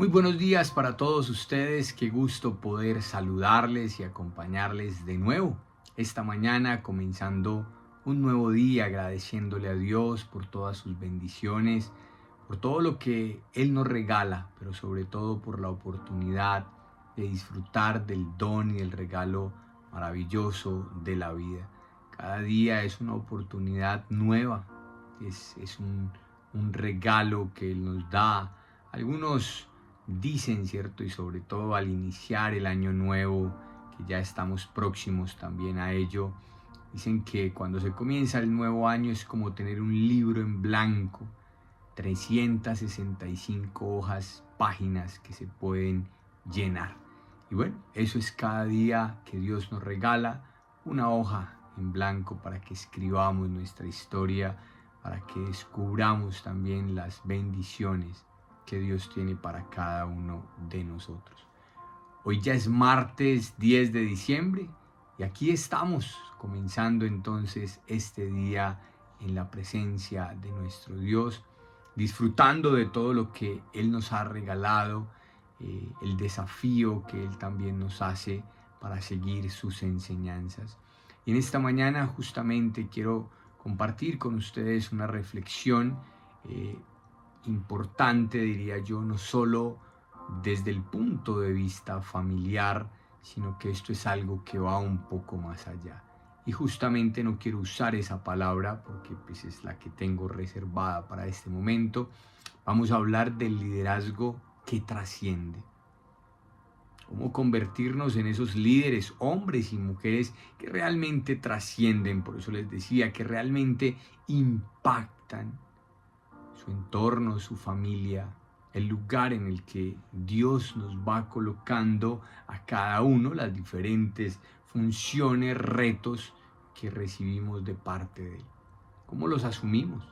Muy buenos días para todos ustedes, qué gusto poder saludarles y acompañarles de nuevo esta mañana, comenzando un nuevo día, agradeciéndole a Dios por todas sus bendiciones, por todo lo que Él nos regala, pero sobre todo por la oportunidad de disfrutar del don y el regalo maravilloso de la vida. Cada día es una oportunidad nueva, es un regalo que Él nos da. Algunos dicen, ¿cierto? Y sobre todo al iniciar el año nuevo, que ya estamos próximos también a ello, dicen que cuando se comienza el nuevo año es como tener un libro en blanco, 365 hojas, páginas que se pueden llenar. Y bueno, eso es cada día que Dios nos regala, una hoja en blanco para que escribamos nuestra historia, para que descubramos también las bendiciones que Dios tiene para cada uno de nosotros. Hoy ya es martes 10 de diciembre y aquí estamos comenzando entonces este día en la presencia de nuestro Dios, disfrutando de todo lo que Él nos ha regalado, el desafío que Él también nos hace para seguir sus enseñanzas. Y en esta mañana justamente quiero compartir con ustedes una reflexión importante, diría yo, no solo desde el punto de vista familiar, sino que esto es algo que va un poco más allá. Y justamente no quiero usar esa palabra porque pues es la que tengo reservada para este momento. Vamos a hablar del liderazgo que trasciende. Cómo convertirnos en esos líderes, hombres y mujeres que realmente trascienden, por eso les decía, que realmente impactan su entorno, su familia, el lugar en el que Dios nos va colocando a cada uno, las diferentes funciones, retos que recibimos de parte de Él. ¿Cómo los asumimos?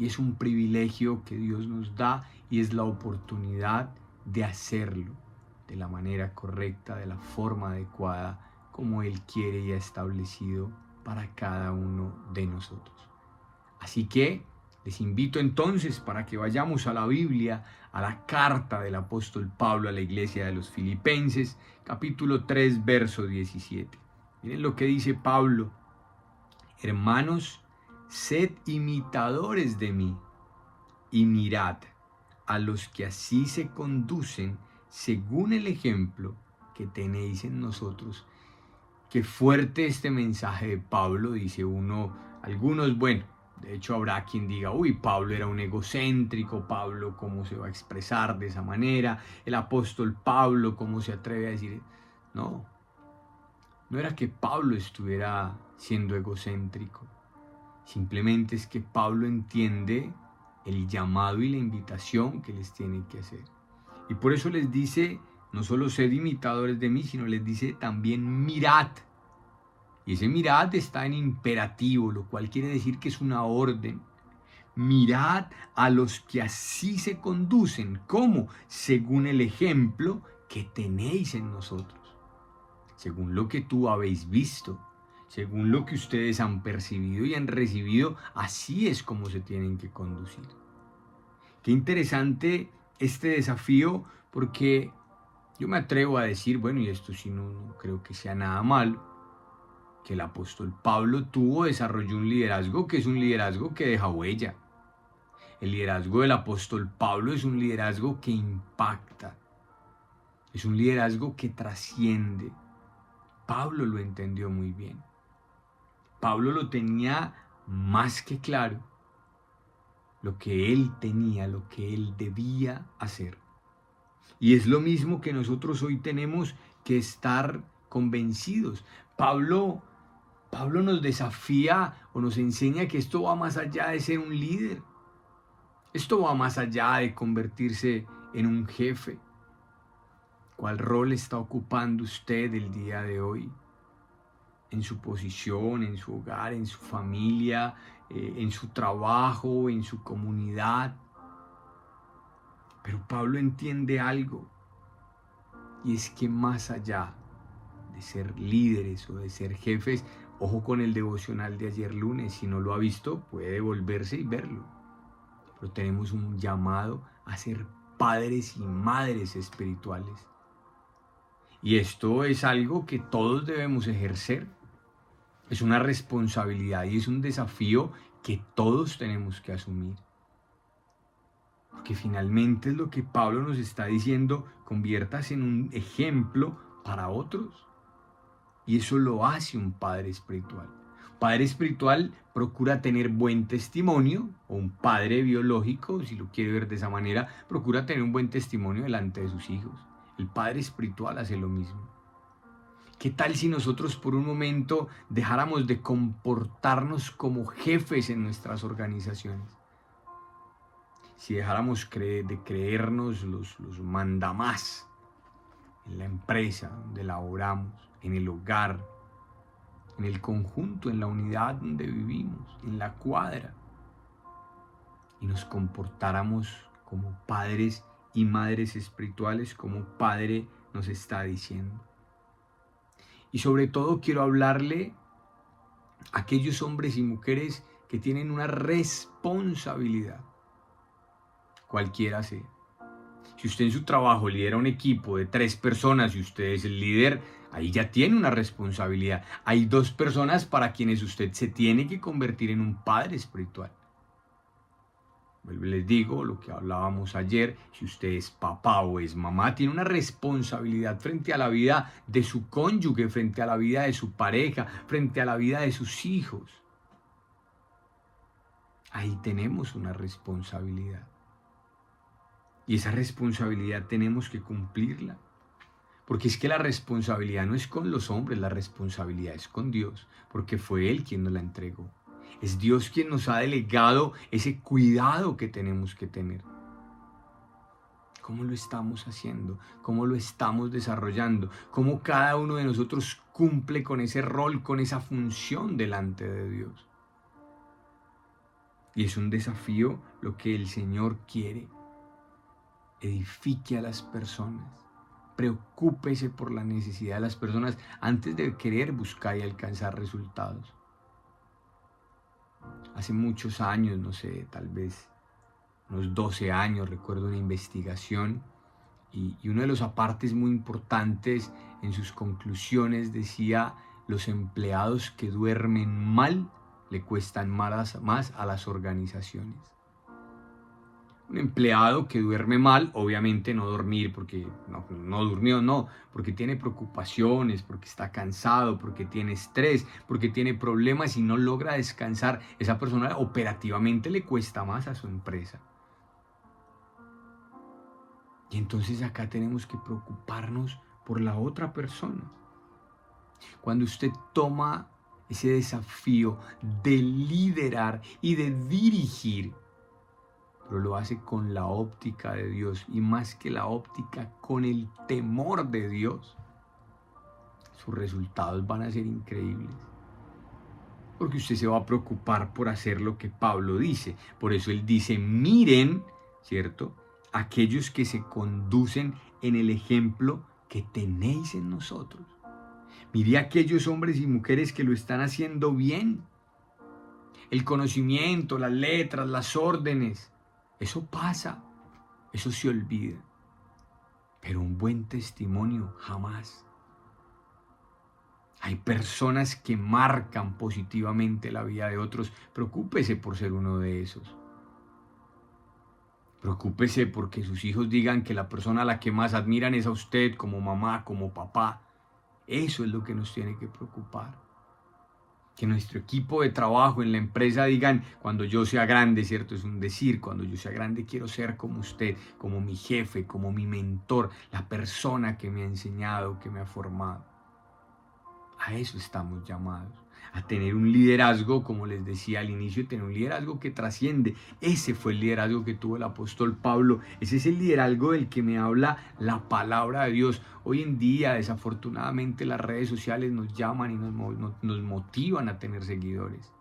Y es un privilegio que Dios nos da y es la oportunidad de hacerlo de la manera correcta, de la forma adecuada, como Él quiere y ha establecido para cada uno de nosotros. Así que les invito entonces para que vayamos a la Biblia, a la carta del apóstol Pablo a la iglesia de los Filipenses, capítulo 3, verso 17. Miren lo que dice Pablo: hermanos, sed imitadores de mí y mirad a los que así se conducen según el ejemplo que tenéis en nosotros. Qué fuerte este mensaje de Pablo, dice uno, algunos, bueno, de hecho habrá quien diga, uy, Pablo era un egocéntrico, Pablo, ¿cómo se va a expresar de esa manera? El apóstol Pablo, ¿cómo se atreve a decir? No, no era que Pablo estuviera siendo egocéntrico, simplemente es que Pablo entiende el llamado y la invitación que les tiene que hacer. Y por eso les dice, no solo sed imitadores de mí, sino les dice también mirad. Y ese mirad está en imperativo, lo cual quiere decir que es una orden. Mirad a los que así se conducen, ¿cómo? Según el ejemplo que tenéis en nosotros. Según lo que tú habéis visto, según lo que ustedes han percibido y han recibido, así es como se tienen que conducir. Qué interesante este desafío, porque yo me atrevo a decir, bueno, y esto sí no creo que sea nada malo, que el apóstol Pablo desarrolló un liderazgo que es un liderazgo que deja huella. El liderazgo del apóstol Pablo es un liderazgo que impacta, es un liderazgo que trasciende. Pablo lo entendió muy bien. Pablo lo tenía más que claro, lo que él tenía, lo que él debía hacer. Y es lo mismo que nosotros hoy tenemos que estar convencidos. Pablo nos desafía o nos enseña que esto va más allá de ser un líder. Esto va más allá de convertirse en un jefe. ¿Cuál rol está ocupando usted el día de hoy? En su posición, en su hogar, en su familia, en su trabajo, en su comunidad. Pero Pablo entiende algo, y es que más allá de ser líderes o de ser jefes, ojo con el devocional de ayer lunes, si no lo ha visto puede volverse y verlo, pero tenemos un llamado a ser padres y madres espirituales. Y esto es algo que todos debemos ejercer. Es una responsabilidad y es un desafío que todos tenemos que asumir. Porque finalmente es lo que Pablo nos está diciendo: conviértase en un ejemplo para otros. Y eso lo hace un padre espiritual. Un padre espiritual procura tener buen testimonio, o un padre biológico, si lo quiere ver de esa manera, procura tener un buen testimonio delante de sus hijos. El padre espiritual hace lo mismo. ¿Qué tal si nosotros por un momento dejáramos de comportarnos como jefes en nuestras organizaciones? Si dejáramos de creernos los mandamás en la empresa donde laboramos, en el hogar, en el conjunto, en la unidad donde vivimos, en la cuadra, y nos comportáramos como padres y madres espirituales, como Padre nos está diciendo. Y sobre todo quiero hablarle a aquellos hombres y mujeres que tienen una responsabilidad, cualquiera sea. Si usted en su trabajo lidera un equipo de 3 personas y usted es el líder, ahí ya tiene una responsabilidad. Hay 2 personas para quienes usted se tiene que convertir en un padre espiritual. Les digo lo que hablábamos ayer: si usted es papá o es mamá, tiene una responsabilidad frente a la vida de su cónyuge, frente a la vida de su pareja, frente a la vida de sus hijos. Ahí tenemos una responsabilidad. Y esa responsabilidad tenemos que cumplirla. Porque es que la responsabilidad no es con los hombres, la responsabilidad es con Dios, porque fue Él quien nos la entregó. Es Dios quien nos ha delegado ese cuidado que tenemos que tener. ¿Cómo lo estamos haciendo? ¿Cómo lo estamos desarrollando? ¿Cómo cada uno de nosotros cumple con ese rol, con esa función delante de Dios? Y es un desafío lo que el Señor quiere. Edifique a las personas. Preocúpese por la necesidad de las personas antes de querer buscar y alcanzar resultados. Hace muchos años, no sé, tal vez unos 12 años, recuerdo una investigación y uno de los apartes muy importantes en sus conclusiones decía: los empleados que duermen mal le cuestan más a las organizaciones. Un empleado que duerme mal, obviamente no dormir porque no durmió, no, porque tiene preocupaciones, porque está cansado, porque tiene estrés, porque tiene problemas y no logra descansar, esa persona operativamente le cuesta más a su empresa. Y entonces acá tenemos que preocuparnos por la otra persona. Cuando usted toma ese desafío de liderar y de dirigir, pero lo hace con la óptica de Dios, y más que la óptica, con el temor de Dios, sus resultados van a ser increíbles. Porque usted se va a preocupar por hacer lo que Pablo dice. Por eso él dice: miren, ¿cierto?, aquellos que se conducen en el ejemplo que tenéis en nosotros. Mire a aquellos hombres y mujeres que lo están haciendo bien. El conocimiento, las letras, las órdenes, eso pasa, eso se olvida. Pero un buen testimonio jamás. Hay personas que marcan positivamente la vida de otros. Preocúpese por ser uno de esos. Preocúpese porque sus hijos digan que la persona a la que más admiran es a usted, como mamá, como papá. Eso es lo que nos tiene que preocupar. Que nuestro equipo de trabajo en la empresa digan: cuando yo sea grande, ¿cierto? Es un decir, cuando yo sea grande quiero ser como usted, como mi jefe, como mi mentor, la persona que me ha enseñado, que me ha formado. A eso estamos llamados, a tener un liderazgo, como les decía al inicio, tener un liderazgo que trasciende. Ese fue el liderazgo que tuvo el apóstol Pablo, ese es el liderazgo del que me habla la palabra de Dios. Hoy en día, desafortunadamente, las redes sociales nos llaman y nos motivan a tener seguidores.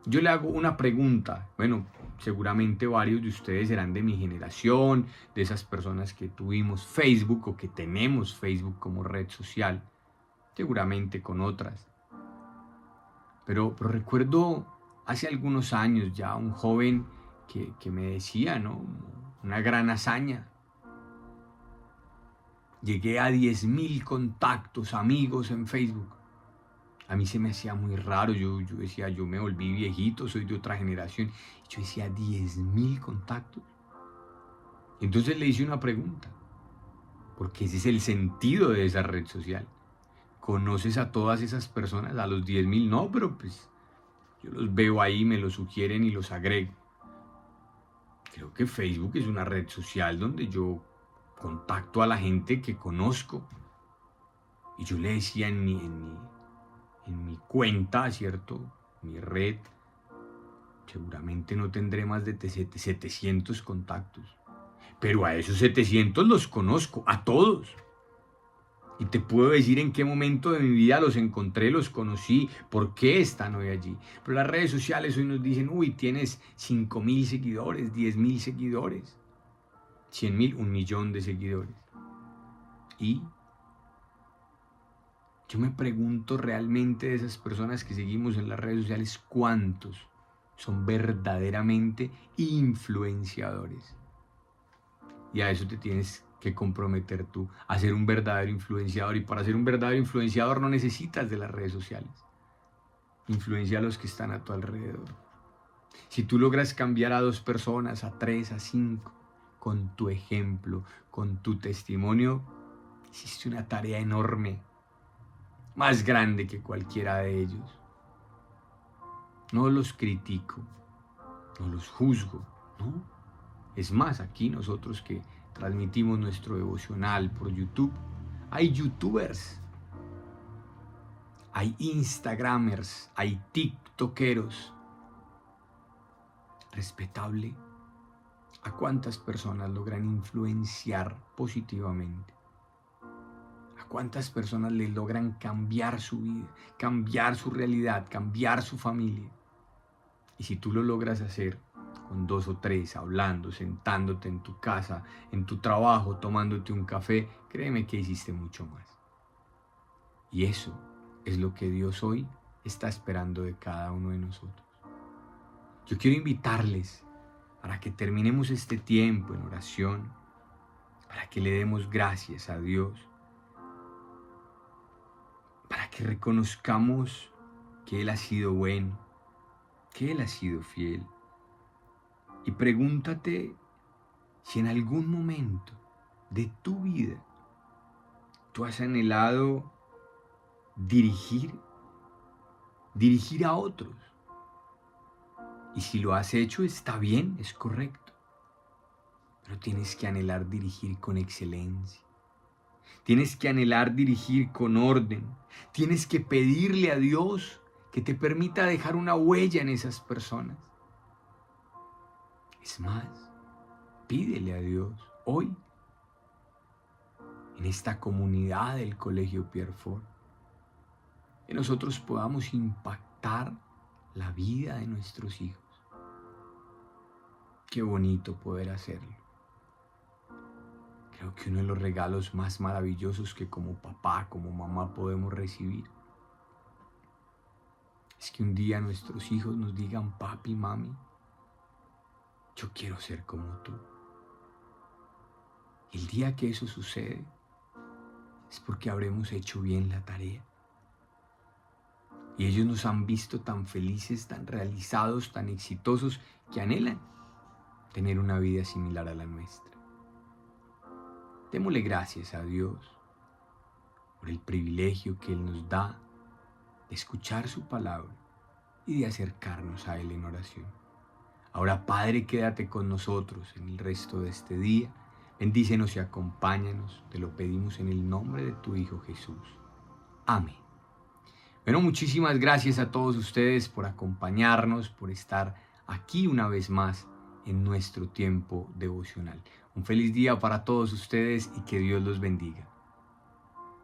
Yo le hago una pregunta, bueno, seguramente varios de ustedes serán de mi generación, de esas personas que tuvimos Facebook o que tenemos Facebook como red social, seguramente con otras. Pero recuerdo hace algunos años ya un joven que me decía, ¿no? Una gran hazaña. Llegué a 10.000 contactos, amigos en Facebook. A mí se me hacía muy raro, yo decía, yo me volví viejito, soy de otra generación. Yo decía, 10.000 contactos. Entonces le hice una pregunta, porque ese es el sentido de esa red social. ¿Conoces a todas esas personas? A los 10.000 no, pero pues yo los veo ahí, me los sugieren y los agrego. Creo que Facebook es una red social donde yo contacto a la gente que conozco. Y yo le decía en mi cuenta, ¿cierto? Mi red, seguramente no tendré más de 700 contactos. Pero a esos 700 los conozco, a todos. Y te puedo decir en qué momento de mi vida los encontré, los conocí, por qué están hoy allí. Pero las redes sociales hoy nos dicen, uy, tienes 5.000 seguidores, 10.000 seguidores, 100.000, 1.000.000 de seguidores. Y yo me pregunto realmente de esas personas que seguimos en las redes sociales, ¿cuántos son verdaderamente influenciadores? Y a eso te tienes que comprometer tú, a ser un verdadero influenciador. Y para ser un verdadero influenciador no necesitas de las redes sociales. Influencia a los que están a tu alrededor. Si tú logras cambiar a 2 personas, a 3, a 5, con tu ejemplo, con tu testimonio, hiciste una tarea enorme, más grande que cualquiera de ellos. No los critico, no los juzgo, ¿no? Es más, aquí nosotros que transmitimos nuestro devocional por YouTube, hay youtubers, hay instagramers, hay tiktokeros. Respetable. ¿A cuántas personas logran influenciar positivamente? ¿A cuántas personas les logran cambiar su vida, cambiar su realidad, cambiar su familia? Y si tú lo logras hacer con 2 o 3, hablando, sentándote en tu casa, en tu trabajo, tomándote un café, créeme que hiciste mucho más. Y eso es lo que Dios hoy está esperando de cada uno de nosotros. Yo quiero invitarles para que terminemos este tiempo en oración, para que le demos gracias a Dios, para que reconozcamos que Él ha sido bueno, que Él ha sido fiel. Y pregúntate si en algún momento de tu vida tú has anhelado dirigir a otros. Y si lo has hecho, está bien, es correcto. Pero tienes que anhelar dirigir con excelencia. Tienes que anhelar dirigir con orden. Tienes que pedirle a Dios que te permita dejar una huella en esas personas. Es más, pídele a Dios hoy, en esta comunidad del Colegio Pierrefort, que nosotros podamos impactar la vida de nuestros hijos. Qué bonito poder hacerlo. Creo que uno de los regalos más maravillosos que como papá, como mamá podemos recibir es que un día nuestros hijos nos digan, papi, mami, yo quiero ser como tú. El día que eso sucede es porque habremos hecho bien la tarea. Y ellos nos han visto tan felices, tan realizados, tan exitosos, que anhelan tener una vida similar a la nuestra. Démosle gracias a Dios por el privilegio que Él nos da de escuchar su palabra y de acercarnos a Él en oración. Ahora, Padre, quédate con nosotros en el resto de este día. Bendícenos y acompáñanos. Te lo pedimos en el nombre de tu Hijo Jesús. Amén. Bueno, muchísimas gracias a todos ustedes por acompañarnos, por estar aquí una vez más en nuestro tiempo devocional. Un feliz día para todos ustedes y que Dios los bendiga.